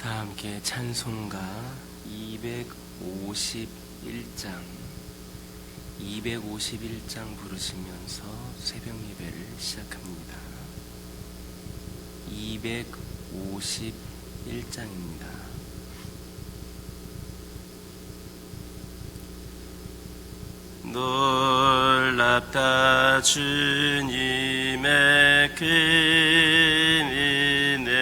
다 함께 찬송가 251장 부르시면서 새벽 예배를 시작합니다. 251장입니다. 놀랍다 주님의 큰 은혜,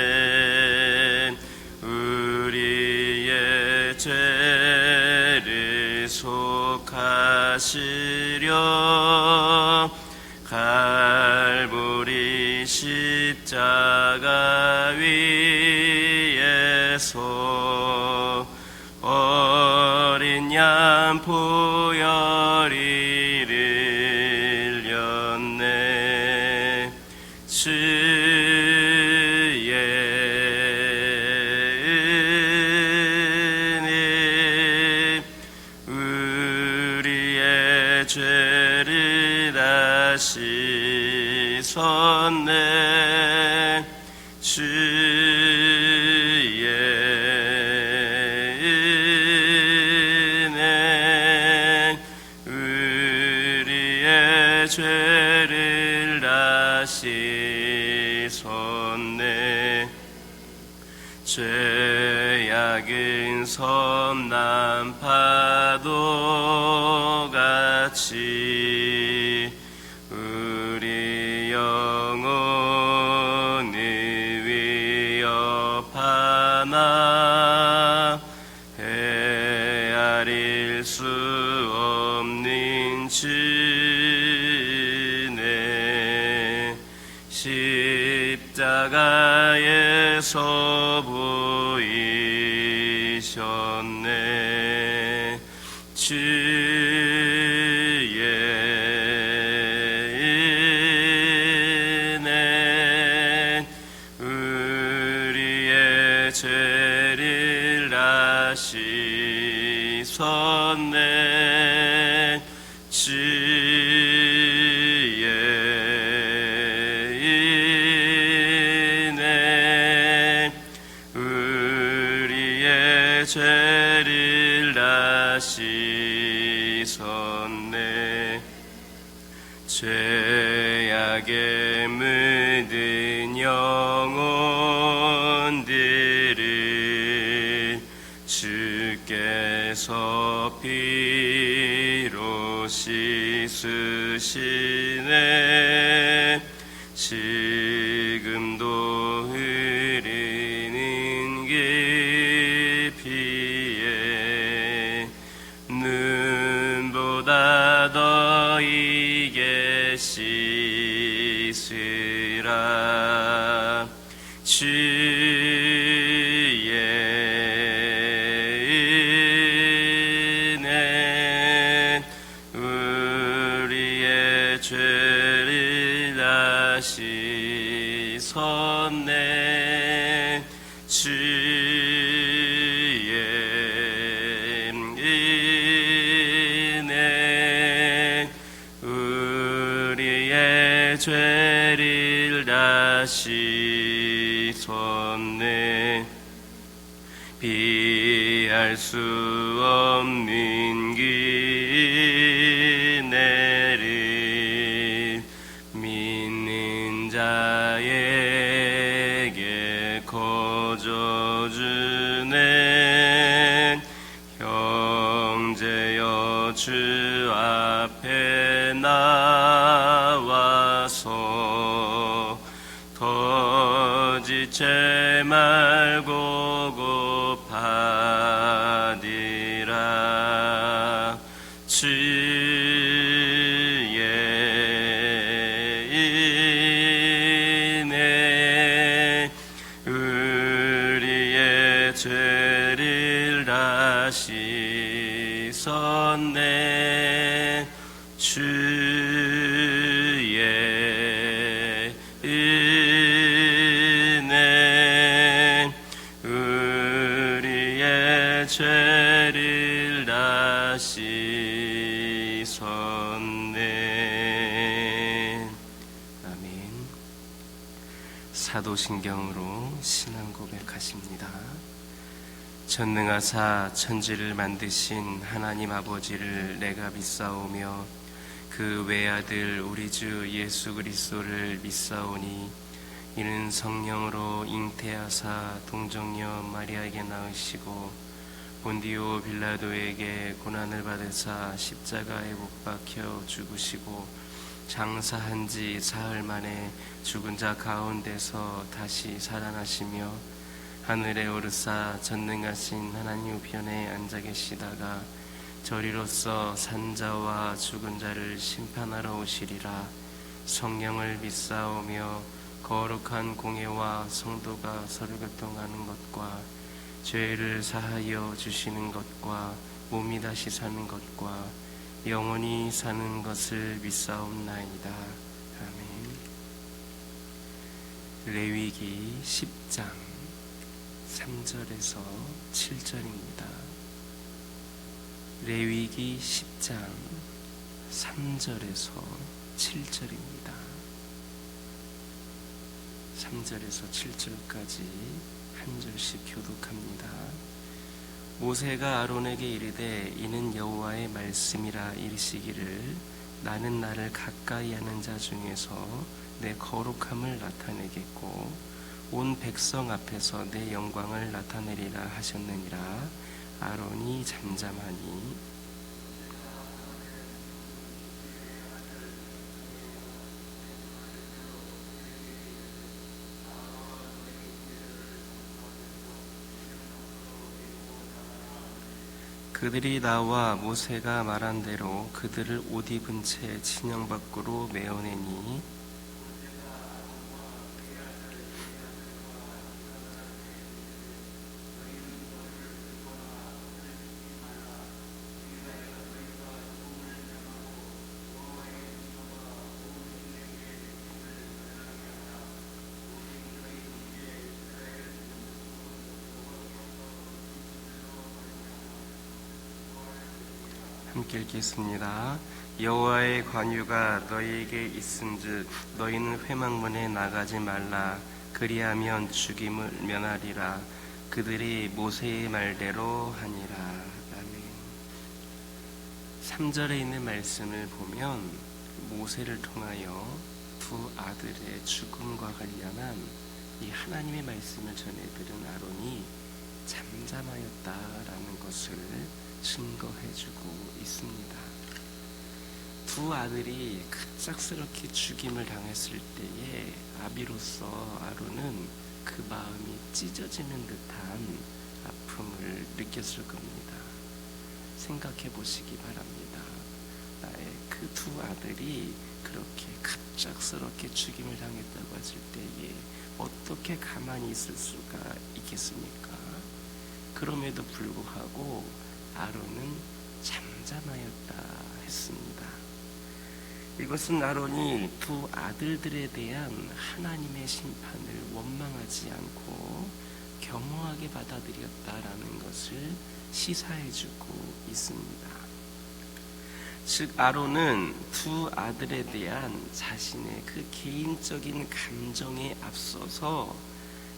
우리의 죄를 속하시려 갈보리 십자가 위에서 어린 양 보혈이 흘렸네. 주의 은혜 우리의 죄를 다시 섰네. 주의 은혜 우리의 죄를 다시 섰네. 죄악은 섬난 파도같이 우리 영혼을 위협하나 헤아릴 수 없는 주네. 십자가에서 보이셨네. 주의 은혜 우리의 죄를 다시 섰네. 주의 은혜 우리의 죄를 다시 섰네. 죄악에 묻은 영혼들을 주께서 피로 씻으시네. 지금도 흐르는 그 피에 눈보다 더 이게 씻으라. 주의 은혜 우리의 죄를 다시 섰네. 주의 은혜 우리의 죄를 다시 섰네. 피할 수 없는 그 은혜를 믿는 자에게 거저 주네. 형제여 주 앞에 나와서 더 지체 말고 고파디라. 주의 은혜 우리의 죄를 다시 섰네. 주의 은혜 우리의 죄를 다시 섰네. 아멘. 사도신경으로 신앙 고백하십니다. 전능하사 천지를 만드신 하나님 아버지를 내가 믿사오며 그 외아들 우리 주 예수 그리스도를 믿사오니 이는 성령으로 잉태하사 동정녀 마리아에게 낳으시고 본디오 빌라도에게 고난을 받으사 십자가에 못 박혀 죽으시고 장사한 지 사흘 만에 죽은 자 가운데서 다시 살아나시며 하늘에 오르사 전능하신 하나님 우편에 앉아 계시다가 저리로서 산자와 죽은 자를 심판하러 오시리라. 성령을 믿사오며 거룩한 공예와 성도가 서로 교통하는 것과 죄를 사하여 주시는 것과 몸이 다시 사는 것과 영원히 사는 것을 믿사옵나이다. 아멘. 레위기 10장 3절에서 7절입니다. 레위기 10장 3절에서 7절입니다. 3절에서 7절까지 한 절씩 교독합니다. 모세가 아론에게 이르되 이는 여호와의 말씀이라 이르시기를 나는 나를 가까이 하는 자 중에서 내 거룩함을 나타내겠고 온 백성 앞에서 내 영광을 나타내리라 하셨느니라. 아론이 잠잠하니 그들이 나와 모세가 말한 대로 그들을 옷 입은 채 진영 밖으로 메어내니 함께 읽겠습니다. 여호와의 관유가 너희에게 있은즉 너희는 회막문에 나가지 말라. 그리하면 죽임을 면하리라. 그들이 모세의 말대로 하니라. 아멘. 3절에 있는 말씀을 보면 모세를 통하여 두 아들의 죽음과 관련한 이 하나님의 말씀을 전해들은 아론이 잠잠하였다라는 것을 증거해주고 있습니다. 두 아들이 급작스럽게 죽임을 당했을 때에 아비로서 아론은 그 마음이 찢어지는 듯한 아픔을 느꼈을 겁니다. 생각해 보시기 바랍니다. 나의 그 두 아들이 그렇게 갑작스럽게 죽임을 당했다고 했을 때에 어떻게 가만히 있을 수가 있겠습니까? 그럼에도 불구하고 아론은 잠잠하였다 했습니다. 이것은 아론이 두 아들들에 대한 하나님의 심판을 원망하지 않고 겸허하게 받아들였다라는 것을 시사해주고 있습니다. 즉 아론은 두 아들에 대한 자신의 그 개인적인 감정에 앞서서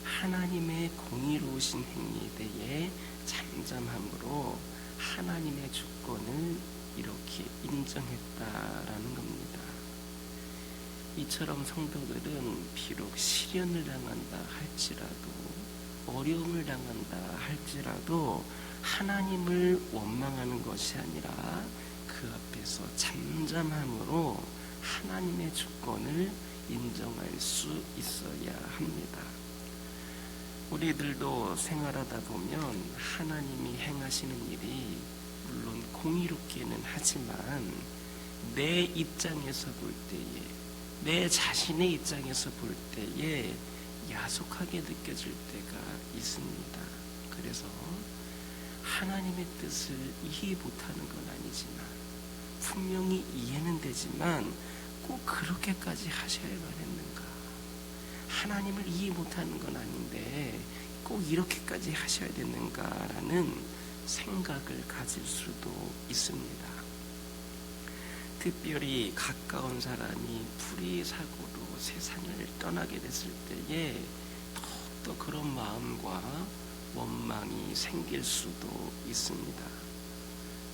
하나님의 공의로우신 행위에 대해 잠잠함으로 하나님의 주권을 이렇게 인정했다라는 겁니다. 이처럼 성도들은 비록 시련을 당한다 할지라도 어려움을 당한다 할지라도 하나님을 원망하는 것이 아니라 그 앞에서 잠잠함으로 하나님의 주권을 인정할 수 있어야 합니다. 우리들도 생활하다 보면 하나님이 행하시는 일이 물론 공의롭기는 하지만 내 입장에서 볼 때에 내 자신의 입장에서 볼 때에 야속하게 느껴질 때가 있습니다. 그래서 하나님의 뜻을 이해 못하는 건 아니지만 분명히 이해는 되지만 꼭 그렇게까지 하셔야만 했는가? 하나님을 이해 못하는 건 아닌데 꼭 이렇게까지 하셔야 되는가라는 생각을 가질 수도 있습니다. 특별히 가까운 사람이 불의의 사고로 세상을 떠나게 됐을 때에 더욱더 그런 마음과 원망이 생길 수도 있습니다.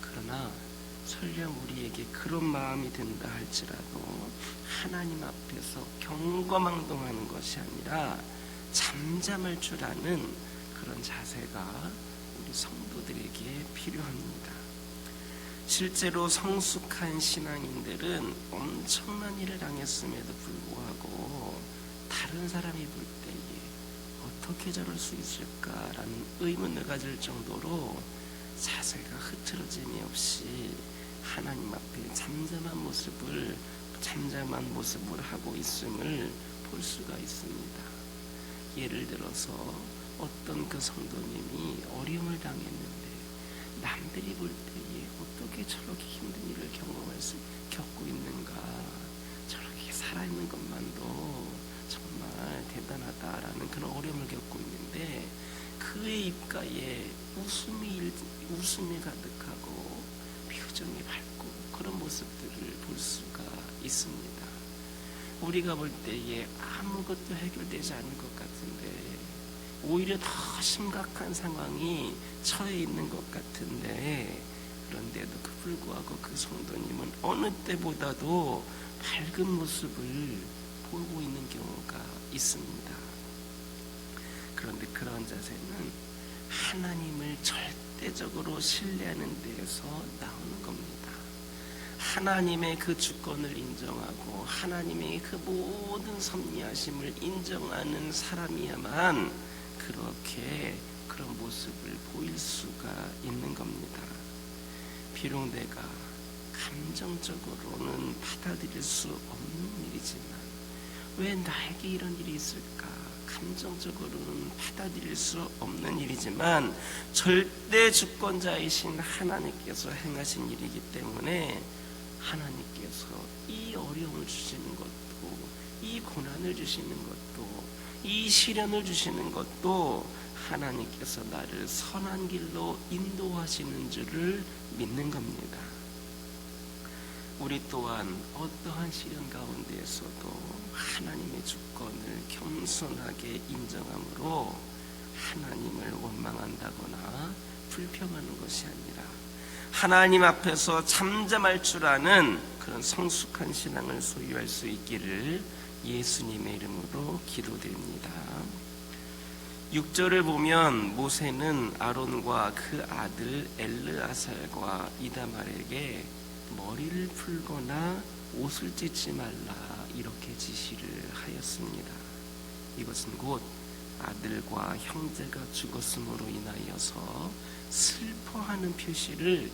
그러나 설령 우리에게 그런 마음이 든다 할지라도 하나님 앞에서 경거망동하는 것이 아니라 잠잠할 줄 아는 그런 자세가 우리 성도들에게 필요합니다. 실제로 성숙한 신앙인들은 엄청난 일을 당했음에도 불구하고 다른 사람이 볼 때에 어떻게 저럴 수 있을까라는 의문을 가질 정도로 자세가 흐트러짐이 없이 하나님 앞에 잠잠한 모습을 하고 있음을 볼 수가 있습니다. 예를 들어서 어떤 그 성도님이 어려움을 당했는데 남들이 볼 때에 어떻게 저렇게 힘든 일을 겪고 있는가, 저렇게 살아있는 것만도 정말 대단하다라는 그런 어려움을 겪고 있는데 그의 입가에 웃음이 가득하고 표정이 밝고 그런 모습들을 볼 수가 있습니다. 우리가 볼 때에 아무것도 해결되지 않을 것 같은데 오히려 더 심각한 상황이 처해 있는 것 같은데 그런데도 불구하고 그 성도님은 어느 때보다도 밝은 모습을 보고 있는 경우가 있습니다. 그런데 그런 자세는 하나님을 절대적으로 신뢰하는 데에서 나오는 겁니다. 하나님의 그 주권을 인정하고 하나님의 그 모든 섭리하심을 인정하는 사람이야만 그렇게 그런 모습을 보일 수가 있는 겁니다. 비록 내가 감정적으로는 받아들일 수 없는 일이지만 왜 나에게 이런 일이 있을까? 감정적으로는 받아들일 수 없는 일이지만 절대 주권자이신 하나님께서 행하신 일이기 때문에 하나님께서 이 어려움을 주시는 것도, 이 고난을 주시는 것도, 이 시련을 주시는 것도 하나님께서 나를 선한 길로 인도하시는 줄을 믿는 겁니다. 우리 또한 어떠한 시련 가운데에서도 하나님의 주권을 겸손하게 인정함으로 하나님을 원망한다거나 불평하는 것이 아니라 하나님 앞에서 잠잠할 줄 아는 그런 성숙한 신앙을 소유할 수 있기를 예수님의 이름으로 기도드립니다. 6절을 보면 모세는 아론과 그 아들 엘르아살과 이다말에게 머리를 풀거나 옷을 찢지 말라 이렇게 지시를 하였습니다. 이것은 곧 아들과 형제가 죽었음으로 인하여서 슬퍼하는 표시를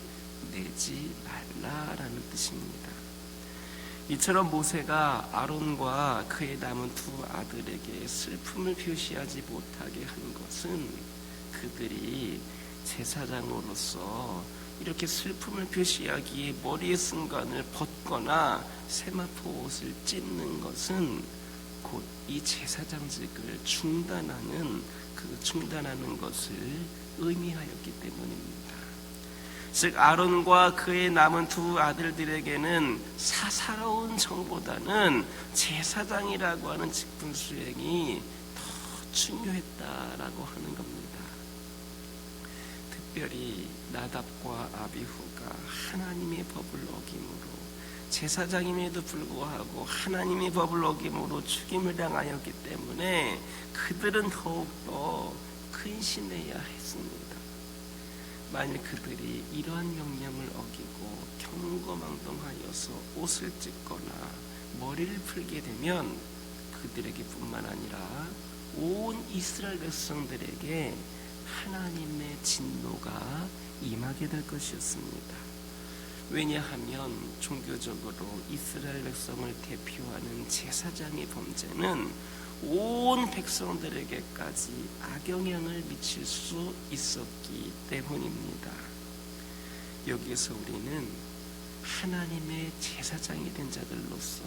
내지 말라라는 뜻입니다. 이처럼 모세가 아론과 그의 남은 두 아들에게 슬픔을 표시하지 못하게 한 것은 그들이 제사장으로서 이렇게 슬픔을 표시하기에 머리의 승관을 벗거나 세마포 옷을 찢는 것은 곧 이 제사장직을 중단하는 것을 의미하였기 때문입니다. 즉 아론과 그의 남은 두 아들들에게는 사사로운 정보다는 제사장이라고 하는 직분 수행이 더 중요했다라고 하는 겁니다. 특별히 나답과 아비후가 하나님의 법을 어김으로 제사장임에도 불구하고 하나님의 법을 어김으로 죽임을 당하였기 때문에 그들은 더욱더 근신해야 했습니다. 만일 그들이 이러한 명령을 어기고 경거망동하여서 옷을 찢거나 머리를 풀게 되면 그들에게 뿐만 아니라 온 이스라엘 백성들에게 하나님의 진노가 임하게 될 것이었습니다. 왜냐하면 종교적으로 이스라엘 백성을 대표하는 제사장의 범죄는 온 백성들에게까지 악영향을 미칠 수 있었기 때문입니다. 여기에서 우리는 하나님의 제사장이 된 자들로서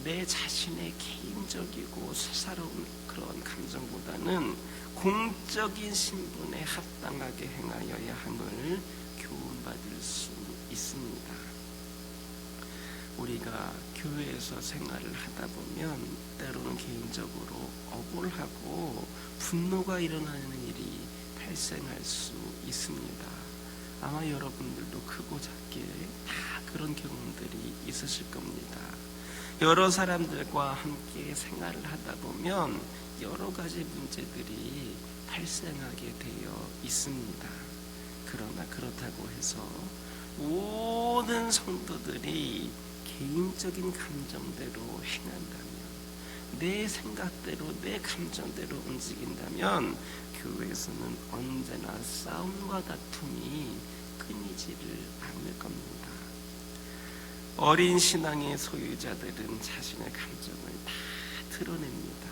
내 자신의 개인적이고 사사로운 그런 감정보다는 공적인 신분에 합당하게 행하여야 함을 교훈받을 수 있습니다. 우리가 교회에서 생활을 하다 보면 때로는 개인적으로 억울하고 분노가 일어나는 일이 발생할 수 있습니다. 아마 여러분들도 크고 작게 다 그런 경험들이 있으실 겁니다. 여러 사람들과 함께 생활을 하다 보면 여러 가지 문제들이 발생하게 되어 있습니다. 그러나 그렇다고 해서 모든 성도들이 개인적인 감정대로 행한다면, 내 생각대로 내 감정대로 움직인다면 교회에서는 언제나 싸움과 다툼이 끊이지를 않을 겁니다. 어린 신앙의 소유자들은 자신의 감정을 다 드러냅니다.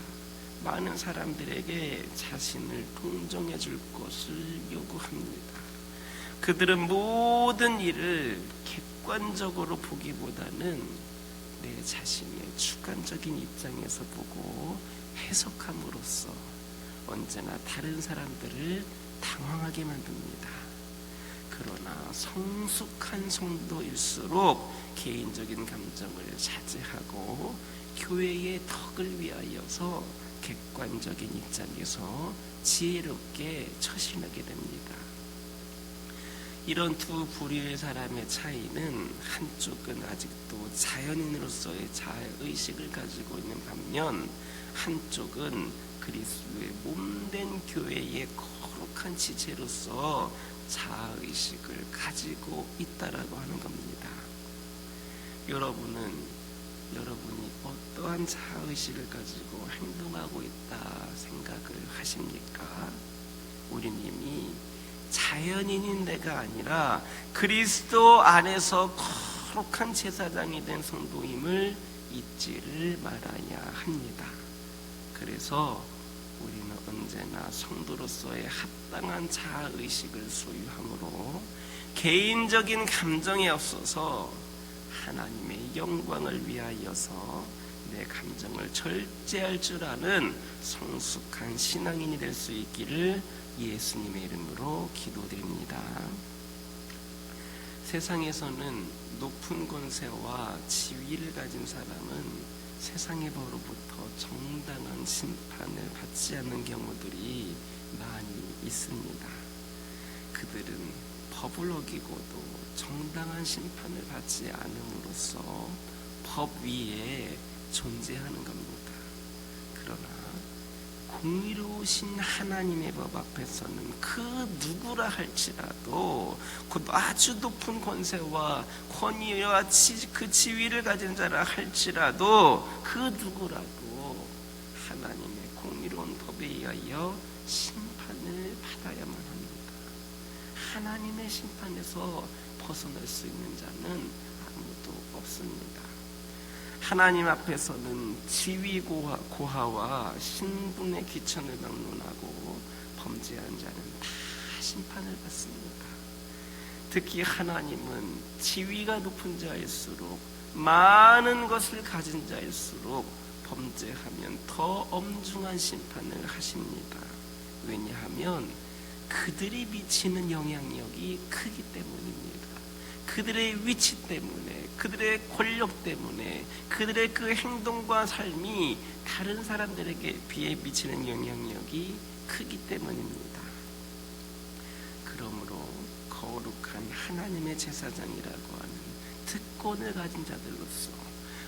많은 사람들에게 자신을 동정해 줄 것을 요구합니다. 그들은 모든 일을 객관적으로 보기보다는 내 자신의 주관적인 입장에서 보고 해석함으로써 언제나 다른 사람들을 당황하게 만듭니다. 그러나 성숙한 성도일수록 개인적인 감정을 자제하고 교회의 덕을 위하여서 객관적인 입장에서 지혜롭게 처신하게 됩니다. 이런 두 부류의 사람의 차이는, 한쪽은 아직도 자연인으로서의 자아의식을 가지고 있는 반면 한쪽은 그리스도의 몸된 교회의 거룩한 지체로서 자아의식을 가지고 있다라고 하는 겁니다. 여러분이 어떠한 자아의식을 가지고 행동하고 있다 생각을 하십니까? 우리는 이미 자연인인 내가 아니라 그리스도 안에서 거룩한 제사장이 된 성도임을 잊지를 말아야 합니다. 그래서 우리는 언제나 성도로서의 합당한 자아의식을 소유하므로 개인적인 감정에 앞서서 하나님의 영광을 위하여서 내 감정을 절제할 줄 아는 성숙한 신앙인이 될 수 있기를 예수님의 이름으로 기도드립니다. 세상에서는 높은 권세와 지위를 가진 사람은 세상의 법으로부터 정당한 심판을 받지 않는 경우들이 많이 있습니다. 그들은 법을 어기고도 정당한 심판을 받지 않음으로써 법 위에 존재하는 겁니다. 그러나 공의로우신 하나님의 법 앞에서는 그 누구라 할지라도 아주 높은 권세와 권위와 그 지위를 가진 자라 할지라도 그 누구라도 하나님의 공의로운 법에 의하여 심판을 받아야만 합니다. 하나님의 심판에서 벗어날 수 있는 자는 아무도 없습니다. 하나님 앞에서는 지위 고하와 신분의 귀천을 막론하고 범죄한 자는 다 심판을 받습니다. 특히 하나님은 지위가 높은 자일수록, 많은 것을 가진 자일수록 범죄하면 더 엄중한 심판을 하십니다. 왜냐하면 그들이 미치는 영향력이 크기 때문입니다. 그들의 위치 때문에, 그들의 권력 때문에, 그들의 그 행동과 삶이 다른 사람들에게 비해 미치는 영향력이 크기 때문입니다. 그러므로 거룩한 하나님의 제사장이라고 하는 특권을 가진 자들로서,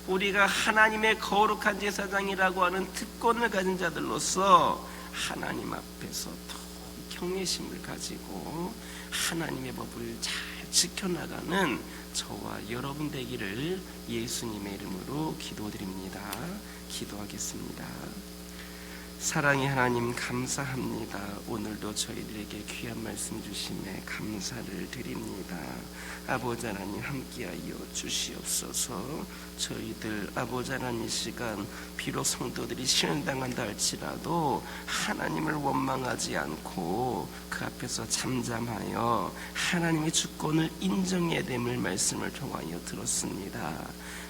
우리가 하나님의 거룩한 제사장이라고 하는 특권을 가진 자들로서 하나님 앞에서 더욱 경외심을 가지고 하나님의 법을 잘 지켜나가는 저와 여러분 되기를 예수님의 이름으로 기도드립니다. 기도하겠습니다. 사랑의 하나님, 감사합니다. 오늘도 저희들에게 귀한 말씀 주심에 감사를 드립니다. 아버지 하나님, 함께하여 주시옵소서. 저희들 아버지 하나님, 이 시간 비록 성도들이 시련당한다 할지라도 하나님을 원망하지 않고 그 앞에서 잠잠하여 하나님의 주권을 인정해야 됨을 말씀을 통하여 들었습니다.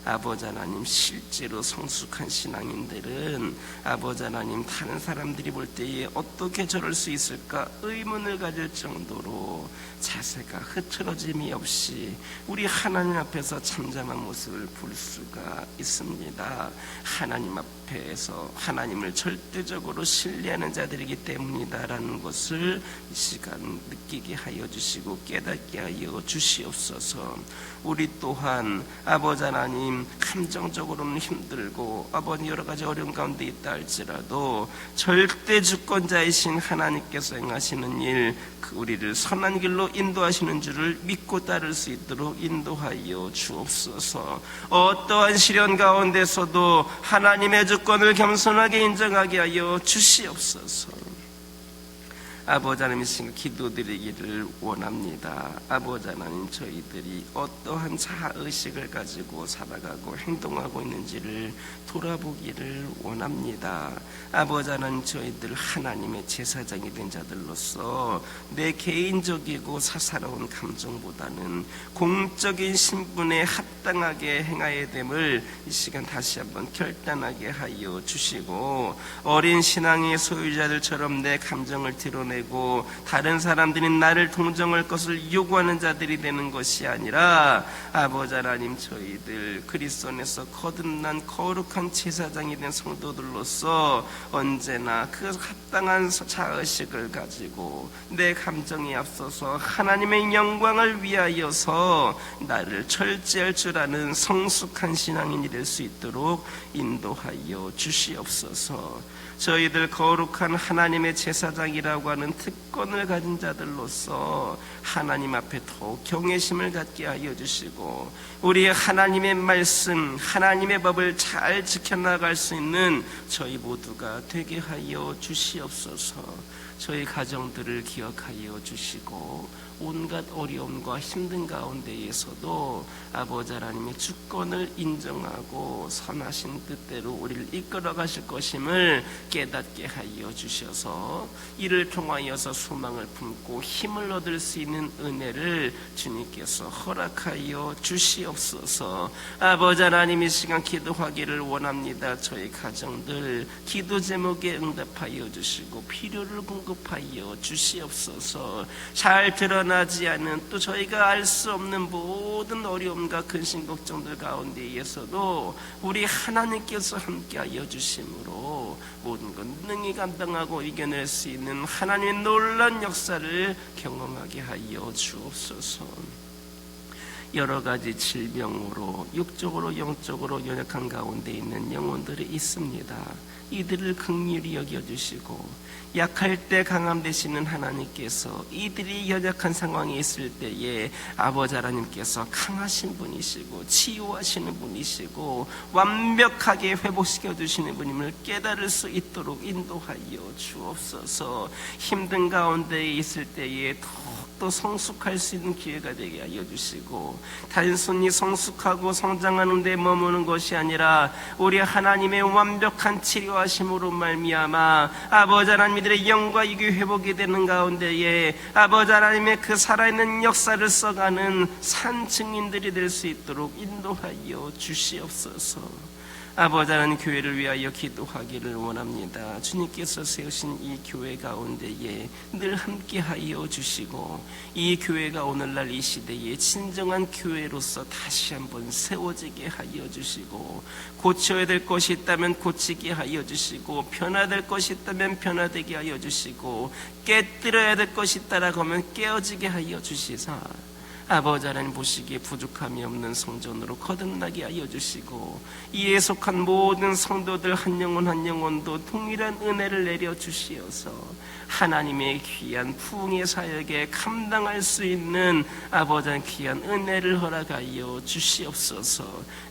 아버지 하나님, 실제로 성숙한 신앙인들은 아버지 하나님, 다른 사람들이 볼 때에 어떻게 저럴 수 있을까 의문을 가질 정도로 자세가 흐트러짐이 없이 우리 하나님 앞에서 잠잠한 모습을 볼 수가 있습니다. 하나님 앞에 앞에서 하나님을 절대적으로 신뢰하는 자들이기 때문이다라는 것을 이 시간 느끼게 하여 주시고 깨닫게 하여 주시옵소서. 우리 또한 아버지 하나님 감정적으로는 힘들고 아버지 여러 가지 어려운 가운데 있다 할지라도 절대 주권자이신 하나님께서 행하시는 일, 우리를 선한 길로 인도하시는 줄을 믿고 따를 수 있도록 인도하여 주옵소서. 어떠한 시련 가운데서도 하나님의 주권을 겸손하게 인정하게 하여 주시옵소서. 아버지 하나님 기도드리기를 원합니다. 아버지 하나님 저희들이 어떠한 자아의식을 가지고 살아가고 행동하고 있는지를 돌아보기를 원합니다. 아버지 하나님 저희들 하나님의 제사장이 된 자들로서 내 개인적이고 사사로운 감정보다는 공적인 신분에 합당하게 행하여야 됨을 이 시간 다시 한번 결단하게 하여 주시고 어린 신앙의 소유자들처럼 내 감정을 드러내 다른 사람들이 나를 동정할 것을 요구하는 자들이 되는 것이 아니라 아버지 하나님 저희들 그리스도 안에서 거듭난 거룩한 제사장이 된 성도들로서 언제나 그 합당한 자의식을 가지고 내 감정이 앞서서 하나님의 영광을 위하여서 나를 절제할 줄 아는 성숙한 신앙인이 될 수 있도록 인도하여 주시옵소서. 저희들 거룩한 하나님의 제사장이라고 하는 특권을 가진 자들로서 하나님 앞에 더욱 경외심을 갖게 하여 주시고 우리 하나님의 말씀, 하나님의 법을 잘 지켜나갈 수 있는 저희 모두가 되게 하여 주시옵소서. 저희 가정들을 기억하여 주시고 온갖 어려움과 힘든 가운데에서도 아버지 하나님의 주권을 인정하고 선하신 뜻대로 우리를 이끌어 가실 것임을 깨닫게 하여 주셔서 이를 통하여서 소망을 품고 힘을 얻을 수 있는 은혜를 주님께서 허락하여 주시옵소서. 아버지 하나님 이 시간 기도하기를 원합니다. 저희 가정들 기도 제목에 응답하여 주시고 필요를 공급하여 주시옵소서. 잘 드러나지 않은 또 저희가 알 수 없는 모든 어려움과 근심 걱정들 가운데에서도 우리 하나님께서 함께하여 주심으로 모든 것 능히 감당하고 이겨낼 수 있는 하나님의 놀라운 역사를 경험하게 하여 주옵소서. 여러 가지 질병으로 육적으로 영적으로 연약한 가운데 있는 영혼들이 있습니다. 이들을 긍휼히 여겨주시고 약할 때 강함 되시는 하나님께서 이들이 연약한 상황에 있을 때에 아버지 하나님께서 강하신 분이시고 치유하시는 분이시고 완벽하게 회복시켜 주시는 분임을 깨달을 수 있도록 인도하여 주옵소서. 힘든 가운데 있을 때에 또 성숙할 수 있는 기회가 되게 하여 주시고 단순히 성숙하고 성장하는 데 머무는 것이 아니라 우리 하나님의 완벽한 치료하심으로 말미암아 아버지 하나님들의 영과 이기 회복이 되는 가운데에 아버지 하나님의 그 살아있는 역사를 써가는 산 증인들이 될 수 있도록 인도하여 주시옵소서. 아버지 하나님 교회를 위하여 기도하기를 원합니다. 주님께서 세우신 이 교회 가운데에 늘 함께하여 주시고 이 교회가 오늘날 이 시대에 진정한 교회로서 다시 한번 세워지게 하여 주시고 고쳐야 될 것이 있다면 고치게 하여 주시고 변화될 것이 있다면 변화되게 하여 주시고 깨뜨려야 될 것이 있다라고 하면 깨어지게 하여 주시사 아버지 하나님 보시기에 부족함이 없는 성전으로 거듭나게 하여 주시고 이에 속한 모든 성도들 한 영혼 한 영혼도 동일한 은혜를 내려 주시어서 하나님의 귀한 부흥의 사역에 감당할 수 있는 아버지 하나님 귀한 은혜를 허락하여 주시옵소서.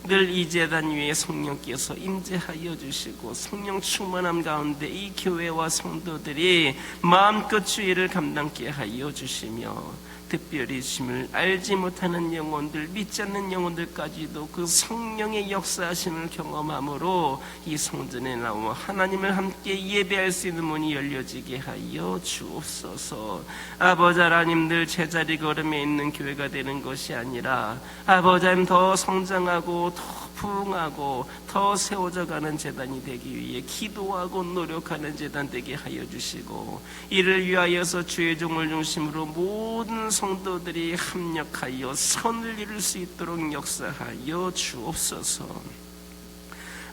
늘 이 제단 위에 성령께서 임재하여 주시고 성령 충만함 가운데 이 교회와 성도들이 마음껏 주의를 감당케 하여 주시며 특별히 주님을 알지 못하는 영혼들, 믿지 않는 영혼들까지도 그 성령의 역사하심을 경험함으로 이 성전에 나와 하나님을 함께 예배할 수 있는 문이 열려지게 하여 주옵소서. 아버지 하나님 늘 제자리 걸음에 있는 교회가 되는 것이 아니라 아버지 하나님 더 성장하고 더 부흥하고 더 세워져가는 제단이 되기 위해 기도하고 노력하는 제단 되게 하여 주시고 이를 위하여서 주의 종을 중심으로 모든 성도들이 합력하여 선을 이룰 수 있도록 역사하여 주옵소서.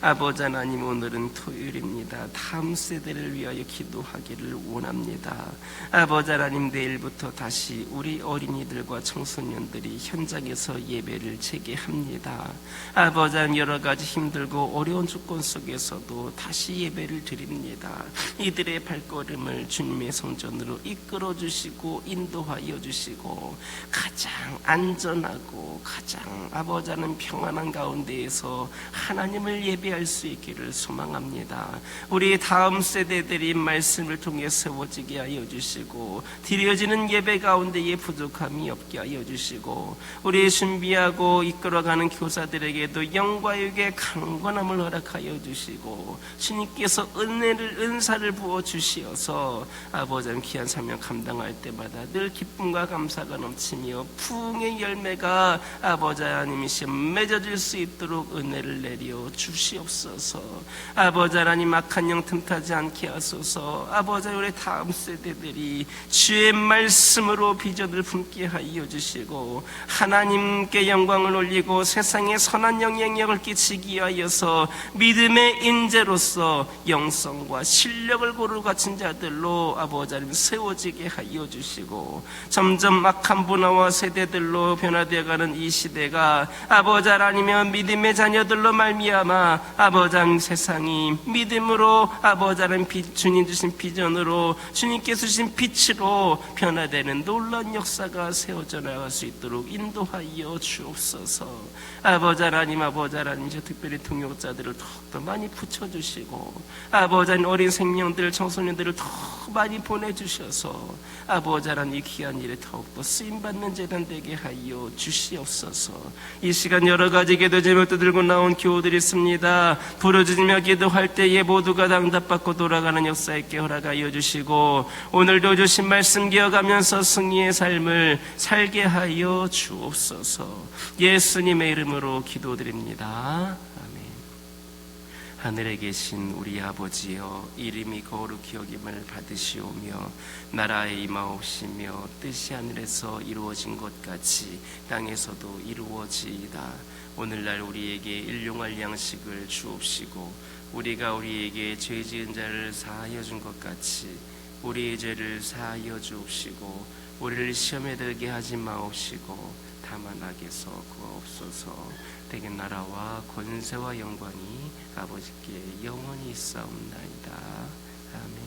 아버지 하나님, 오늘은 토요일입니다. 다음 세대를 위하여 기도하기를 원합니다. 아버지 하나님, 내일부터 다시 우리 어린이들과 청소년들이 현장에서 예배를 재개합니다. 아버지 하나님, 여러 가지 힘들고 어려운 조건 속에서도 다시 예배를 드립니다. 이들의 발걸음을 주님의 성전으로 이끌어 주시고 인도하여 주시고 가장 안전하고 가장 아버지 하나님 평안한 가운데에서 하나님을 예배할 수 있기를 소망합니다. 우리 다음 세대들이 말씀을 통해 세워지게 하여 주시고 드려지는 예배 가운데에 부족함이 없게 하여 주시고 우리 준비하고 이끌어가는 교사들에게도 영과 육의 강건함을 허락하여 주시고 주님께서 은사를 부어 주시어서 아버지 하나님 귀한 사명 감당할 때마다 늘 기쁨과 감사가 넘치며 부흥의 열매가 아버지 하나님이시여 맺어질 수 있도록 은혜를 내려 주시옵소서. 아버지 하나님, 악한 영 틈타지 않게 하소서. 아버지 우리 다음 세대들이 주의 말씀으로 비전을 품게 하여 주시고 하나님께 영광을 올리고 세상에 선한 영향력을 끼치기 위하여서 믿음의 인재로서 영성과 실력을 고루 갖춘 자들로 아버지 하나님 세워지게 하여 주시고 점점 악한 문화와 세대들로 변화되어가는 이 시대가 아버지 하나님의 믿음의 자녀들로 말미암아 아버지 하나님 세상이 믿음으로 아버지 하나님 주님 주신 비전으로 주님께서 주신 빛으로 변화되는 놀라운 역사가 세워져 나갈 수 있도록 인도하여 주옵소서. 아버지 하나님 저 특별히 동역자들을 더욱더 많이 붙여주시고 아버지 하나님 어린 생명들 청소년들을 더 많이 보내주셔서 아버지 하나님 이 귀한 일에 더욱더 쓰임받는 재단 되게 하여 주시옵소서. 이 시간 여러 가지 기도 제목도 들고 나온 교우들이 있습니다. 부르짖으며 기도할 때에 모두가 응답받고 돌아가는 역사 있게 허락하여 주시고 오늘도 주신 말씀 기억하면서 승리의 삶을 살게 하여 주옵소서. 예수님의 이름으로 기도드립니다. 아멘. 하늘에 계신 우리 아버지여, 이름이 거룩히 여김을 받으시오며 나라에 임하옵시며 뜻이 하늘에서 이루어진 것 같이 땅에서도 이루어지이다. 오늘날 우리에게 일용할 양식을 주옵시고 우리가 우리에게 죄 지은 자를 사하여 준 것 같이 우리의 죄를 사하여 주옵시고 우리를 시험에 들게 하지 마옵시고 다만 악에서 구하옵소서. 되게 나라와 권세와 영광이 아버지께 영원히 있사옵나이다. 아멘.